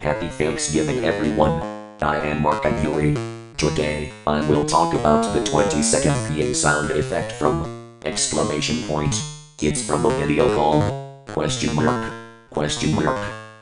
Happy Thanksgiving everyone. I am Markov Yuri. Today, I will talk about the 20-second peeing sound effect from exclamation point. It's from a video called question mark, question mark,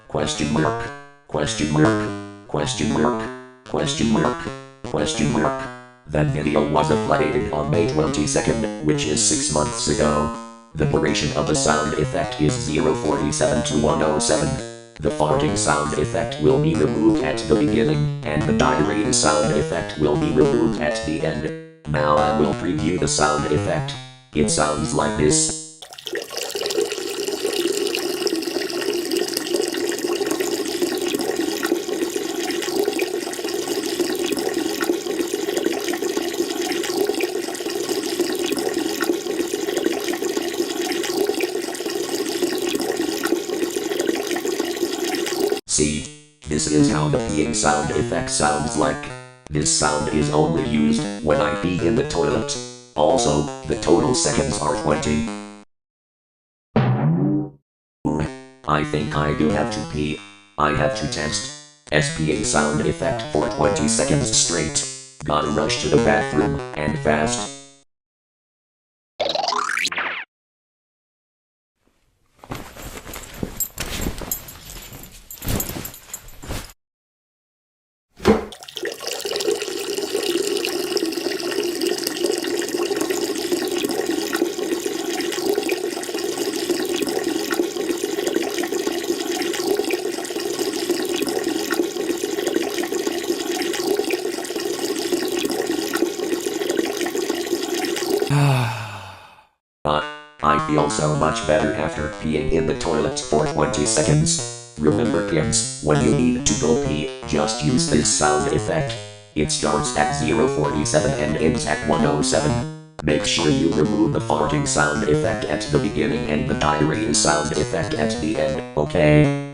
question mark, question mark, question mark, question mark, question mark. That video was uploaded on May 22nd, which is 6 months ago. The duration of the sound effect is 047 to 107. The farting sound effect will be removed at the beginning, and the diarrhea sound effect will be removed at the end. Now I will preview the sound effect. It sounds like this. See, this is how the peeing sound effect sounds like. This sound is only used when I pee in the toilet. Also, the total seconds are 20. I think I do have to pee. I have to test peeing sound effect for 20 seconds straight. Gotta rush to the bathroom, and fast. I feel so much better after peeing in the toilet for 20 seconds. Remember kids, when you need to go pee, just use this sound effect. It starts at 047 and ends at 107. Make sure you remove the farting sound effect at the beginning and the diarrhea sound effect at the end, okay?